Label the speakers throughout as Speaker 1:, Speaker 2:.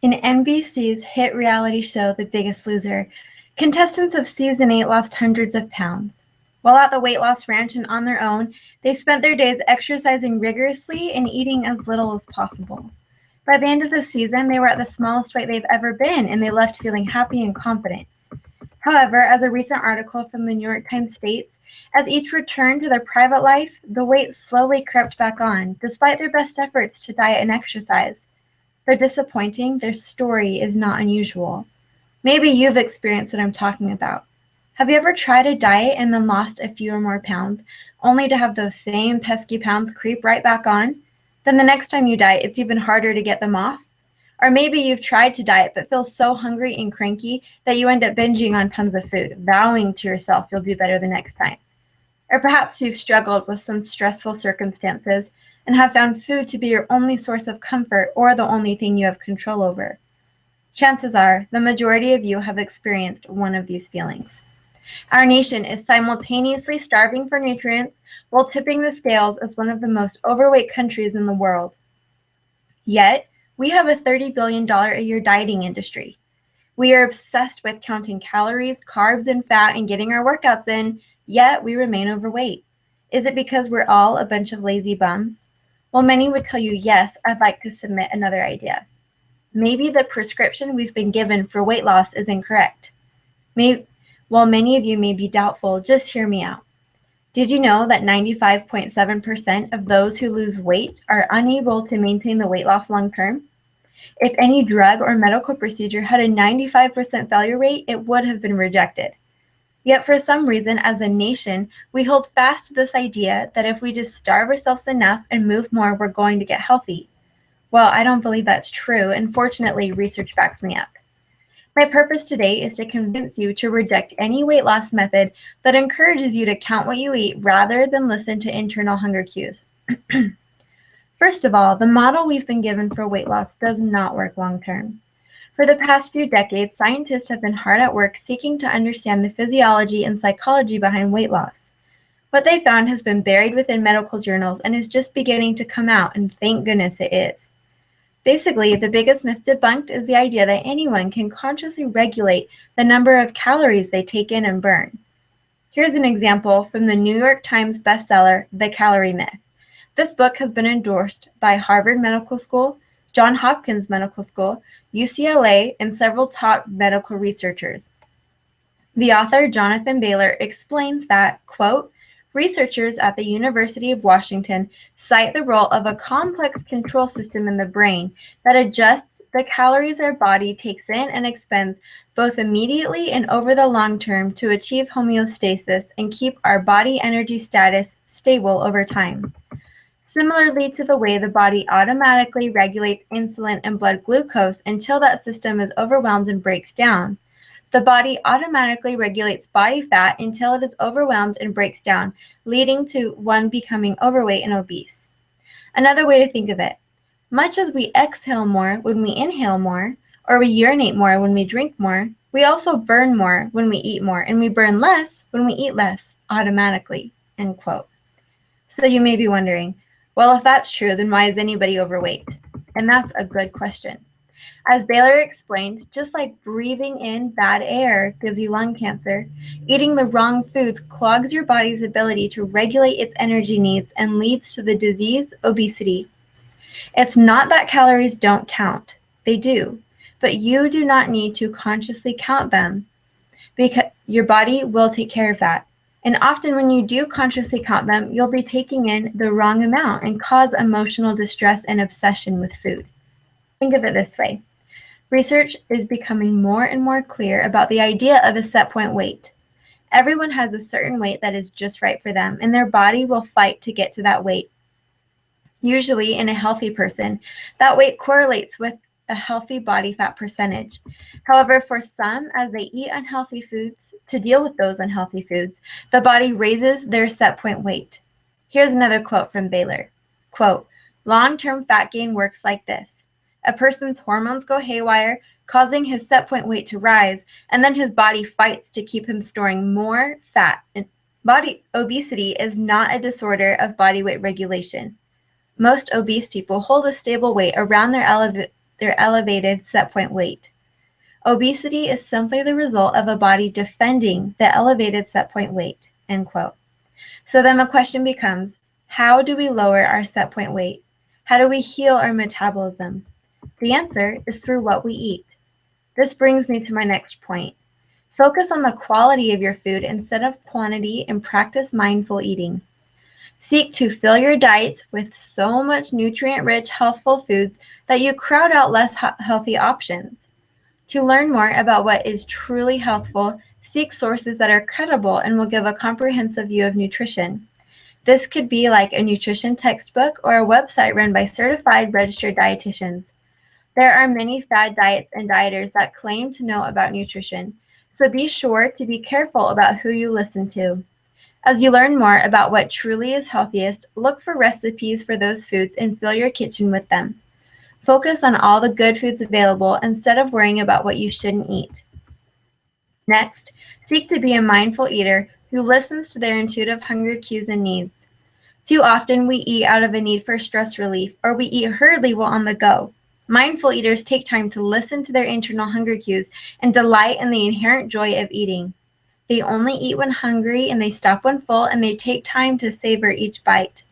Speaker 1: In NBC's hit reality show The Biggest Loser, contestants of Season 8 lost hundreds of pounds. While at the weight loss ranch and on their own, they spent their days exercising rigorously and eating as little as possible. By the end of the season, they were at the smallest weight they've ever been, and they left feeling happy and confident. However, as a recent article from the New York Times states, as each returned to their private life, the weight slowly crept back on, despite their best efforts to diet and exercise. Though disappointing, their story is not unusual. Maybe you've experienced what I'm talking about. Have you ever tried a diet and then lost a few or more pounds, only to have those same pesky pounds creep right back on? Then the next time you diet, it's even harder to get them off? Or maybe you've tried to diet but feel so hungry and cranky that you end up binging on tons of food, vowing to yourself you'll do better the next time. Or perhaps you've struggled with some stressful circumstances and have found food to be your only source of comfort or the only thing you have control over. Chances are the majority of you have experienced one of these feelings. Our nation is simultaneously starving for nutrients while tipping the scales as one of the most overweight countries in the world. Yet, we have a $30 billion a year dieting industry. We are obsessed with counting calories, carbs, and fat and getting our workouts in, yet we remain overweight. Is it because we're all a bunch of lazy bums? Well, many would tell you, yes, I'd like to submit another idea. Maybe the prescription we've been given for weight loss is incorrect. While many of you may be doubtful, just hear me out. Did you know that 95.7% of those who lose weight are unable to maintain the weight loss long term? If any drug or medical procedure had a 95% failure rate, it would have been rejected. Yet for some reason, as a nation, we hold fast to this idea that if we just starve ourselves enough and move more, we're going to get healthy. Well, I don't believe that's true, and fortunately, research backs me up. My purpose today is to convince you to reject any weight loss method that encourages you to count what you eat rather than listen to internal hunger cues. First of all, the model we've been given for weight loss does not work long term. For the past few decades, scientists have been hard at work seeking to understand the physiology and psychology behind weight loss. What they found has been buried within medical journals and is just beginning to come out, and thank goodness it is. Basically, the biggest myth debunked is the idea that anyone can consciously regulate the number of calories they take in and burn. Here's an example from the New York Times bestseller, The Calorie Myth. This book has been endorsed by Harvard Medical School, Johns Hopkins Medical School, UCLA, and several top medical researchers. The author, Jonathan Baylor, explains that, quote, researchers at the University of Washington cite the role of a complex control system in the brain that adjusts the calories our body takes in and expends both immediately and over the long term to achieve homeostasis and keep our body energy status stable over time. Similarly to the way the body automatically regulates insulin and blood glucose until that system is overwhelmed and breaks down, the body automatically regulates body fat until it is overwhelmed and breaks down, leading to one becoming overweight and obese. Another way to think of it, much as we exhale more when we inhale more, or we urinate more when we drink more, we also burn more when we eat more, and we burn less when we eat less, automatically, end quote. So you may be wondering, well, if that's true, then why is anybody overweight? And that's a good question. As Baylor explained, just like breathing in bad air gives you lung cancer, eating the wrong foods clogs your body's ability to regulate its energy needs and leads to the disease obesity. It's not that calories don't count. They do. But you do not need to consciously count them because your body will take care of that. And often when you do consciously count them, you'll be taking in the wrong amount and cause emotional distress and obsession with food. Think of it this way. Research is becoming more and more clear about the idea of a set point weight. Everyone has a certain weight that is just right for them, and their body will fight to get to that weight. Usually, in a healthy person, that weight correlates with a healthy body fat percentage. However, for some, as they eat unhealthy foods, to deal with those unhealthy foods, the body raises their set point weight. Here's another quote from Baylor. Quote, long-term fat gain works like this. A person's hormones go haywire, causing his set point weight to rise, and then his body fights to keep him storing more fat. Body obesity is not a disorder of body weight regulation. Most obese people hold a stable weight around their their elevated set point weight. Obesity is simply the result of a body defending the elevated set point weight, end quote. So then the question becomes, how do we lower our set point weight? How do we heal our metabolism? The answer is through what we eat. This brings me to my next point. Focus on the quality of your food instead of quantity and practice mindful eating. Seek to fill your diets with so much nutrient-rich, healthful foods that you crowd out less healthy options. To learn more about what is truly healthful, seek sources that are credible and will give a comprehensive view of nutrition. This could be like a nutrition textbook or a website run by certified registered dietitians. There are many fad diets and dieters that claim to know about nutrition, so be sure to be careful about who you listen to. As you learn more about what truly is healthiest, look for recipes for those foods and fill your kitchen with them. Focus on all the good foods available instead of worrying about what you shouldn't eat. Next, seek to be a mindful eater who listens to their intuitive hunger cues and needs. Too often we eat out of a need for stress relief, or we eat hurriedly while on the go. Mindful eaters take time to listen to their internal hunger cues and delight in the inherent joy of eating. They only eat when hungry, and they stop when full, and they take time to savor each bite.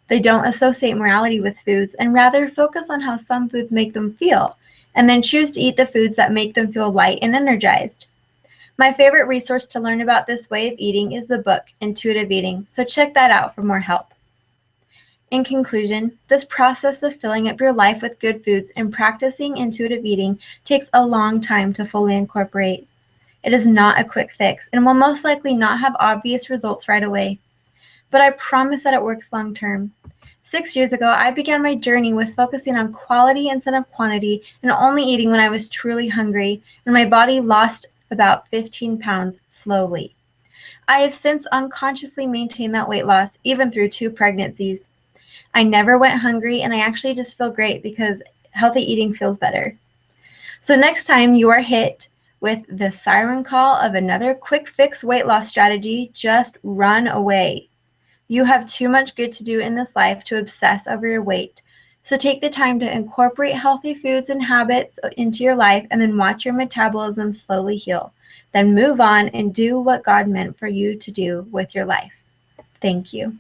Speaker 1: They don't associate morality with foods and rather focus on how some foods make them feel, and then choose to eat the foods that make them feel light and energized. My favorite resource to learn about this way of eating is the book Intuitive Eating, so check that out for more help. In conclusion, this process of filling up your life with good foods and practicing intuitive eating takes a long time to fully incorporate. It is not a quick fix and will most likely not have obvious results right away. But I promise that it works long term. 6 years ago, I began my journey with focusing on quality instead of quantity and only eating when I was truly hungry, and my body lost about 15 pounds slowly. I have since unconsciously maintained that weight loss, even through 2 pregnancies. I never went hungry, and I actually just feel great because healthy eating feels better. So next time you are hit with the siren call of another quick fix weight loss strategy, just run away. You have too much good to do in this life to obsess over your weight. So take the time to incorporate healthy foods and habits into your life and then watch your metabolism slowly heal. Then move on and do what God meant for you to do with your life. Thank you.